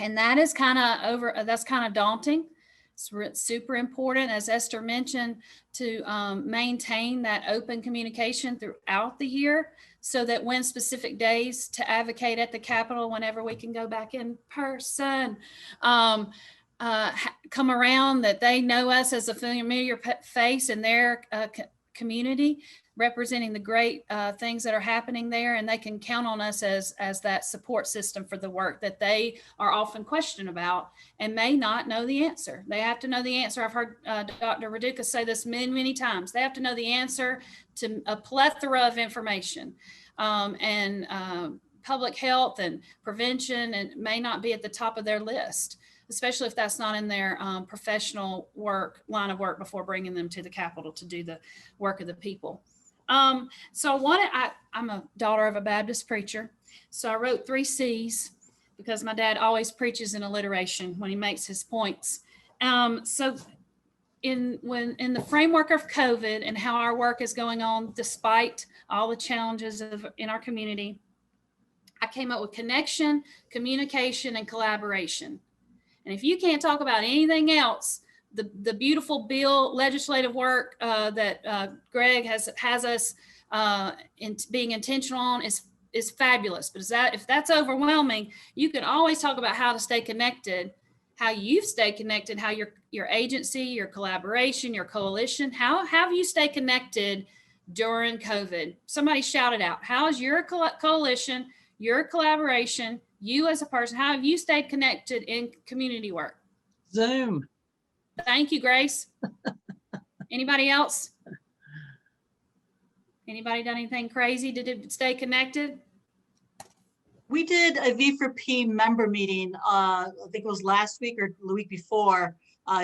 And that is that's kind of daunting. It's super important, as Esther mentioned, to maintain that open communication throughout the year, so that when specific days to advocate at the Capitol, whenever we can go back in person, come around, that they know us as a familiar face in their community, representing the great things that are happening there, and they can count on us as that support system for the work that they are often questioned about and may not know the answer. They have to know the answer. I've heard Dr. Raduca say this many, many times. They have to know the answer to a plethora of information, and public health and prevention, and may not be at the top of their list, especially if that's not in their professional line of work before bringing them to the Capitol to do the work of the people. So I'm a daughter of a Baptist preacher. So I wrote 3 C's, because my dad always preaches in alliteration when he makes his points. So in the framework of COVID and how our work is going on, despite all the challenges in our community, I came up with connection, communication, and collaboration. And if you can't talk about anything else, the beautiful bill legislative work that Greg has us in being intentional on is fabulous. But if that's overwhelming, you can always talk about how to stay connected, how you've stayed connected, how your agency, your collaboration, your coalition, how have you stayed connected during COVID? Somebody shouted out, how is your coalition, your collaboration, you as a person, how have you stayed connected in community work? Zoom. Thank you, Grace. Anybody else? Anybody done anything crazy to stay connected? We did a V4P member meeting, I think it was last week or the week before.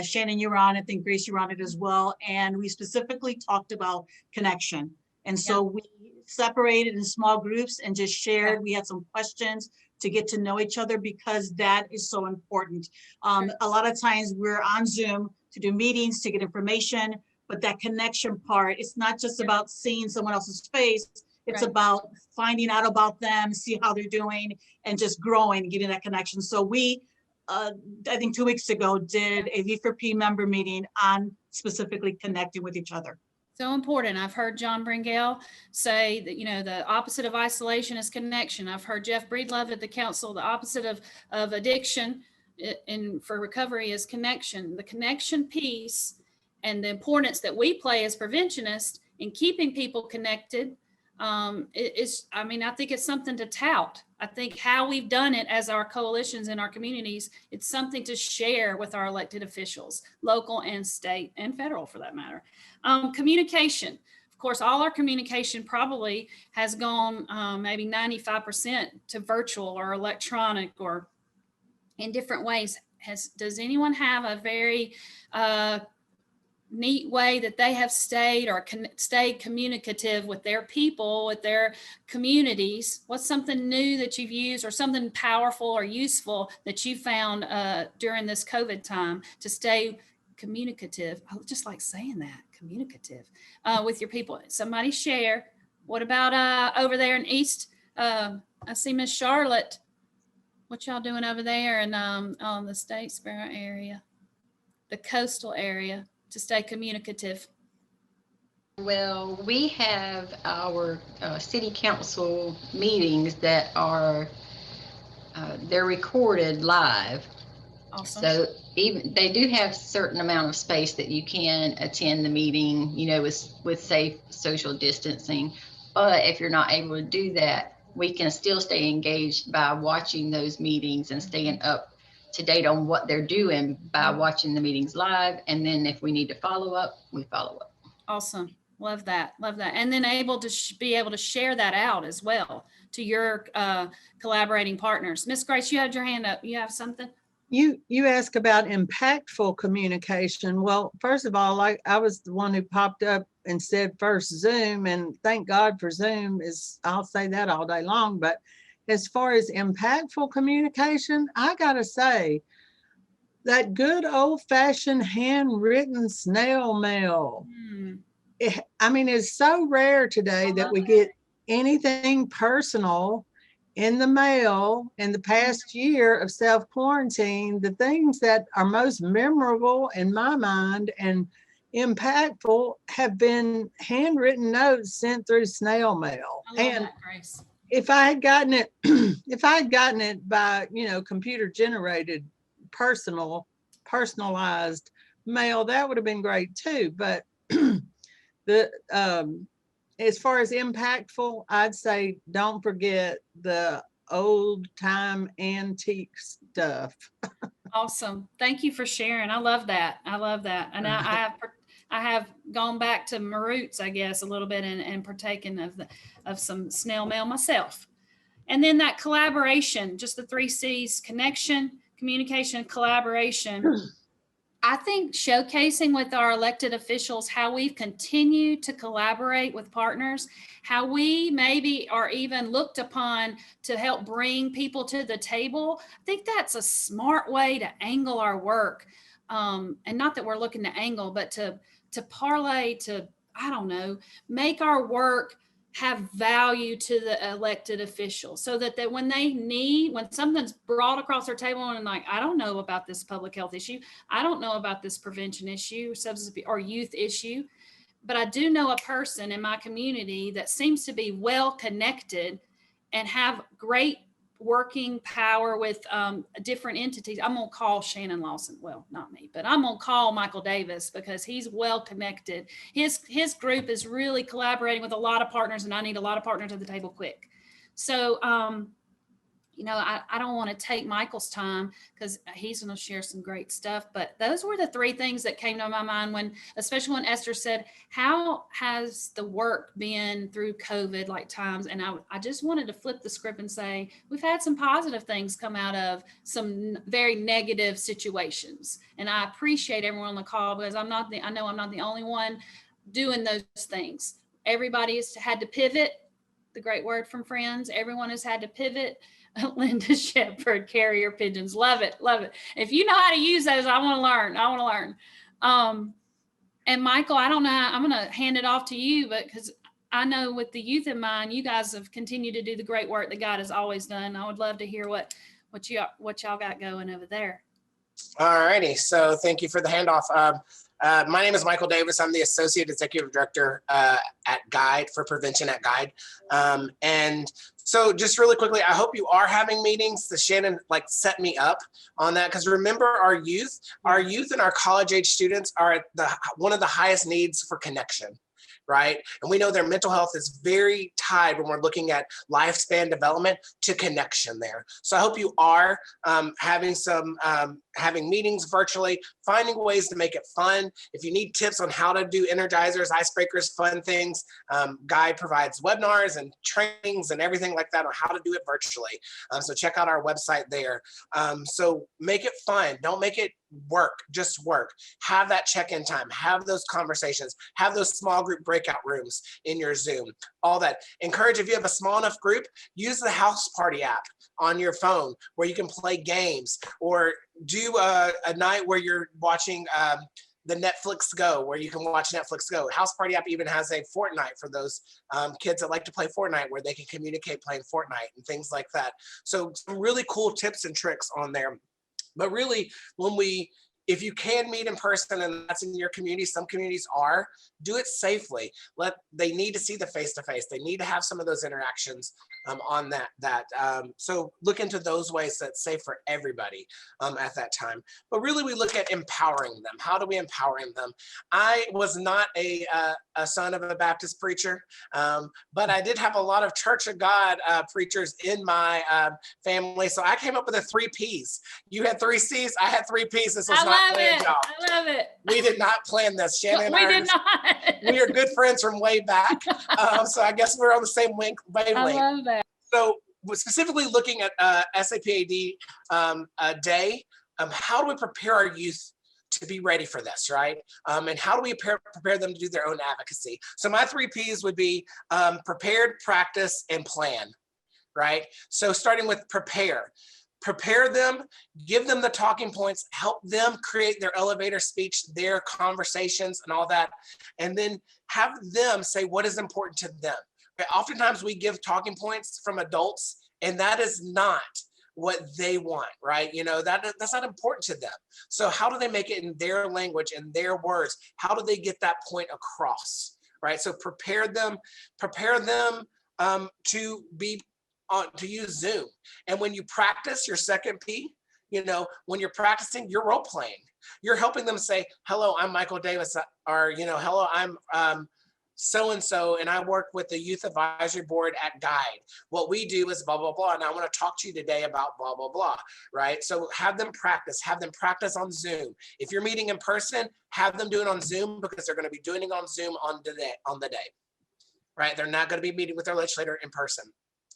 Shannon, you were on it. I think Grace, you were on it as well. And we specifically talked about connection. And so we separated in small groups and just shared. We had some questions to get to know each other, because that is so important. A lot of times we're on Zoom to do meetings, to get information, but that connection part, it's not just about seeing someone else's face. It's about finding out about them, see how they're doing, and just growing, getting that connection. So we, I think 2 weeks ago, did a V4P member meeting on specifically connecting with each other. So important. I've heard John Bringell say that, the opposite of isolation is connection. I've heard Jeff Breedlove at the council, the opposite of addiction for recovery is connection. The connection piece and the importance that we play as preventionists in keeping people connected I think it's something to tout. I think how we've done it as our coalitions in our communities, it's something to share with our elected officials, local and state and federal for that matter. Communication. Of course, all our communication probably has gone maybe 95% to virtual or electronic or in different ways. Does anyone have a very neat way that they have stayed communicative with their people, with their communities? What's something new that you've used, or something powerful or useful that you found during this COVID time to stay communicative? I just like saying that, communicative with your people. Somebody share. What about over there in East? I see Miss Charlotte. What y'all doing over there in on the Statesboro area, the coastal area, to stay communicative? Well, we have our city council meetings that are they're recorded live. Awesome. So even they do have a certain amount of space that you can attend the meeting, with safe social distancing. But if you're not able to do that, we can still stay engaged by watching those meetings and staying up to date on what they're doing by watching the meetings live. And then if we need to follow up, we follow up. Awesome. Love that. Love that. And then able to be able to share that out as well to your collaborating partners. Miss Grace, you had your hand up. You have something? You ask about impactful communication. Well, first of all, I was the one who popped up and said first Zoom, and thank God for Zoom. I'll say that all day long. But as far as impactful communication, I gotta say that good old-fashioned handwritten snail mail. It's so rare today that we get anything personal in the mail. In the past year of self-quarantine, the things that are most memorable in my mind and impactful have been handwritten notes sent through snail mail. I love And that, Grace. if I had gotten it, if I had gotten it by, computer generated, personalized mail, that would have been great too. But as far as impactful, I'd say don't forget the old time antique stuff. Awesome. Thank you for sharing. I love that. I love that. And I have gone back to my roots, I guess, a little bit and partaken of some snail mail myself. And then that collaboration, just the 3 C's: connection, communication, collaboration. I think showcasing with our elected officials how we've continued to collaborate with partners, how we maybe are even looked upon to help bring people to the table. I think that's a smart way to angle our work. And not that we're looking to angle, but to parlay, to, I don't know, make our work have value to the elected officials, so that when something's brought across their table and like, I don't know about this public health issue, I don't know about this prevention issue, substance abuse or youth issue, but I do know a person in my community that seems to be well connected and have great working power with different entities. I'm gonna call Shannon Lawson. Well, not me, but I'm gonna call Michael Davis because he's well connected. His group is really collaborating with a lot of partners, and I need a lot of partners at the table quick. So I don't want to take Michael's time because he's going to share some great stuff. But those were the 3 things that came to my mind especially when Esther said, how has the work been through COVID like times? And I just wanted to flip the script and say, we've had some positive things come out of some very negative situations. And I appreciate everyone on the call because I know I'm not the only one doing those things. Everybody has had to pivot. The great word from Friends. Everyone has had to pivot. Linda Shepherd, carrier pigeons. Love it. Love it. If you know how to use those, I want to learn. And Michael, I don't know, I'm going to hand it off to you, but because I know with the youth in mind, you guys have continued to do the great work that God has always done. I would love to hear what y'all got going over there. All righty. So thank you for the handoff. My name is Michael Davis. I'm the Associate Executive Director at Guide for Prevention at Guide. And so just really quickly, I hope you are having meetings. Shannon set me up on that, because remember our youth and our college age students are at one of the highest needs for connection. Right? And we know their mental health is very tied when we're looking at lifespan development to connection there. So I hope you are having meetings virtually, finding ways to make it fun. If you need tips on how to do energizers, icebreakers, fun things, Guy provides webinars and trainings and everything like that on how to do it virtually. So check out our website there. So make it fun. Don't make it work, just work. Have that check-in time, have those conversations, have those small group breakout rooms in your Zoom, all that. Encourage, if you have a small enough group, use the house party app on your phone where you can play games, or do a night where you're watching the Netflix Go, where you can watch Netflix Go. House Party app even has a Fortnite for those kids that like to play Fortnite, where they can communicate playing Fortnite and things like that. So some really cool tips and tricks on there. But really, if you can meet in person, and that's in your community, some communities are, do it safely. They need to see the face-to-face. They need to have some of those interactions on that. So look into those ways that's safe for everybody at that time. But really, we look at empowering them. How do we empower them? I was not a son of a Baptist preacher, but I did have a lot of Church of God preachers in my family. So I came up with the 3 Ps. You had 3 Cs, I had 3 Ps. This was not love plan, it. y'all. I love it. We did not plan this. Shannon and We I did not. we are good friends from way back. So I guess we're on the same I wavelength. love that. So we're specifically looking at SAPAD day, how do we prepare our youth to be ready for this, right? And how do we prepare them to do their own advocacy? So my 3 Ps would be prepared, practice, and plan, right? So starting with prepare them, give them the talking points, help them create their elevator speech, their conversations and all that, and then have them say what is important to them. Okay, oftentimes we give talking points from adults and that is not what they want, right? You know, that's not important to them. So how do they make it in their language and their words? How do they get that point across, right? So prepare them to be to use Zoom. And when you practice your second P, you know, when you're practicing, you're role playing. You're helping them say, hello, I'm Michael Davis, or, you know, hello, I'm so-and-so, and I work with the Youth Advisory Board at Guide. What we do is blah, blah, blah, and I want to talk to you today about blah, blah, blah, right? So have them practice on Zoom. If you're meeting in person, have them do it on Zoom because they're going to be doing it on Zoom on the day, right? They're not going to be meeting with their legislator in person.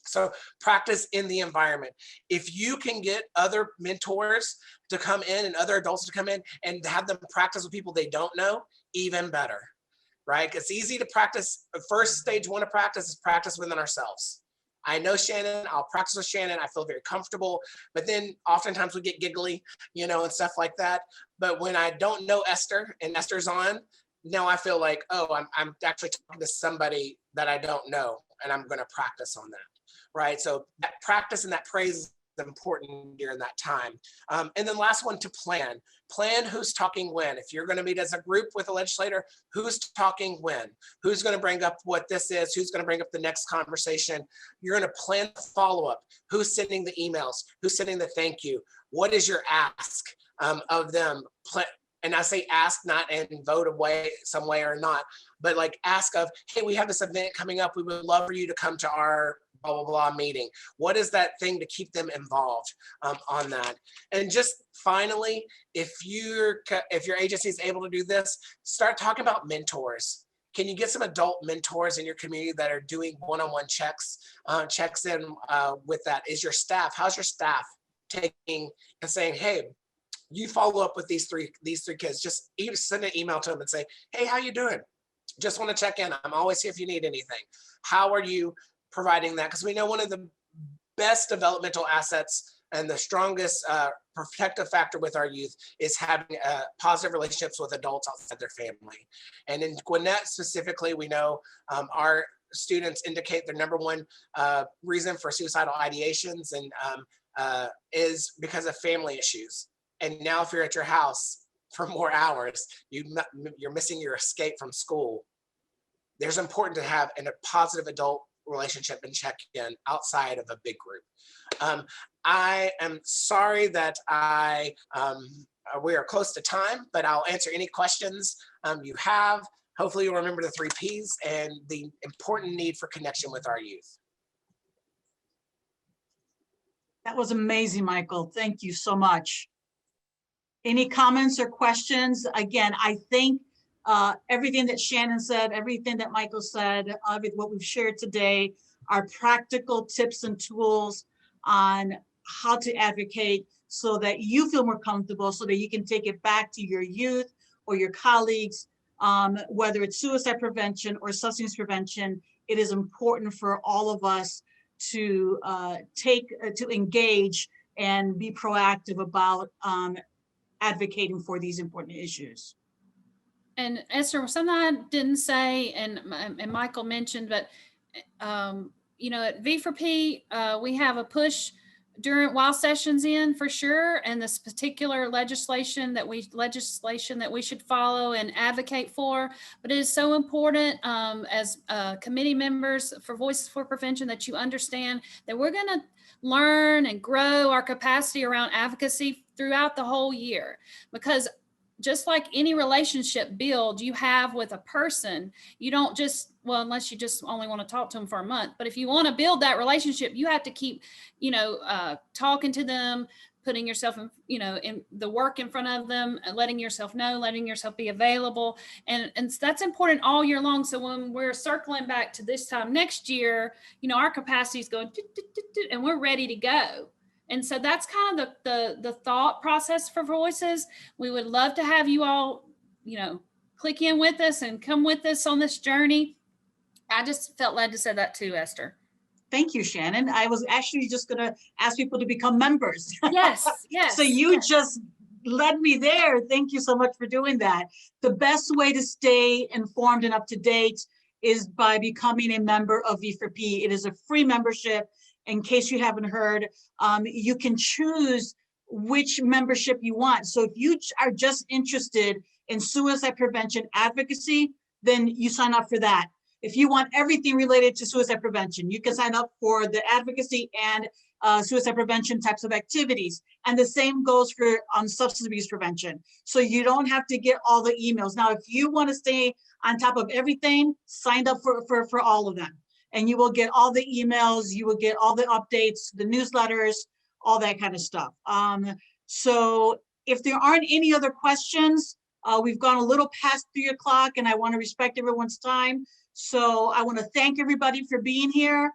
So practice in the environment. If you can get other mentors to come in and other adults to come in and have them practice with people they don't know, even better, right? It's easy to practice. The first stage one of practice is practice within ourselves. I know Shannon, I'll practice with Shannon. I feel very comfortable, but then oftentimes we get giggly, you know, and stuff like that. But when I don't know Esther and Esther's on, now I feel like, oh, I'm actually talking to somebody that I don't know and I'm going to practice on that. Right, so that practice and that praise is important during that time. And then last one, to plan who's talking when. If you're going to meet as a group with a legislator, who's talking when, who's going to bring up what this is, who's going to bring up the next conversation. You're going to plan the follow-up, who's sending the emails, who's sending the thank you, what is your ask of them. And I say ask not and vote away some way or not, but like ask of, hey, we have this event coming up, we would love for you to come to our blah, blah, blah meeting. What is that thing to keep them involved on that? And just finally, if your agency is able to do this, start talking about mentors. Can you get some adult mentors in your community that are doing one-on-one checks in with that? Is your staff, how's your staff taking and saying, hey, you follow up with these three kids, just even send an email to them and say, hey, how you doing? Just want to check in. I'm always here if you need anything. How are you providing that? Because we know one of the best developmental assets and the strongest protective factor with our youth is having positive relationships with adults outside their family. And in Gwinnett specifically, we know our students indicate their number one reason for suicidal ideations and is because of family issues. And now if you're at your house for more hours, you're missing your escape from school. There's important to have a positive adult relationship and check in outside of a big group. I am sorry that we are close to time, but I'll answer any questions you have. Hopefully you'll remember the 3 Ps and the important need for connection with our youth. That was amazing, Michael. Thank you so much. Any comments or questions? Again, I think everything that Shannon said, everything that Michael said, what we've shared today are practical tips and tools on how to advocate so that you feel more comfortable, so that you can take it back to your youth or your colleagues, whether it's suicide prevention or substance prevention. It is important for all of us to engage and be proactive about advocating for these important issues. And Esther, something I didn't say, and Michael mentioned, but you know, at V4P, we have a push while sessions in for sure, and this particular legislation that we should follow and advocate for. But it is so important as committee members for Voices for Prevention that you understand that we're going to learn and grow our capacity around advocacy throughout the whole year, because just like any relationship build you have with a person, you don't just, well, unless you just only want to talk to them for a month, but if you want to build that relationship, you have to keep, you know, talking to them, putting yourself in, you know, in the work in front of them, and letting yourself know, letting yourself be available. And that's important all year long. So when we're circling back to this time next year, you know, our capacity is going and we're ready to go. And so that's kind of the thought process for Voices. We would love to have you all, you know, click in with us and come with us on this journey. I just felt led to say that too, Esther. Thank you, Shannon. I was actually just going to ask people to become members. Yes, yes. So you just led me there. Thank you so much for doing that. The best way to stay informed and up to date is by becoming a member of V4P. It is a free membership. In case you haven't heard, you can choose which membership you want. So if you are just interested in suicide prevention advocacy, then you sign up for that. If you want everything related to suicide prevention, you can sign up for the advocacy and suicide prevention types of activities. And the same goes for substance abuse prevention. So you don't have to get all the emails. Now, if you want to stay on top of everything, sign up for all of them. And you will get all the emails, you will get all the updates, the newsletters, all that kind of stuff. So if there aren't any other questions, we've gone a little past 3 o'clock and I want to respect everyone's time. So I want to thank everybody for being here.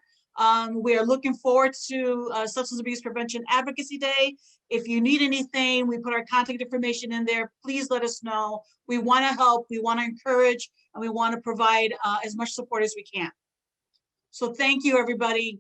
We are looking forward to Substance Abuse Prevention Advocacy Day. If you need anything, we put our contact information in there. Please let us know. We want to help, we want to encourage, and we want to provide as much support as we can. So thank you, everybody.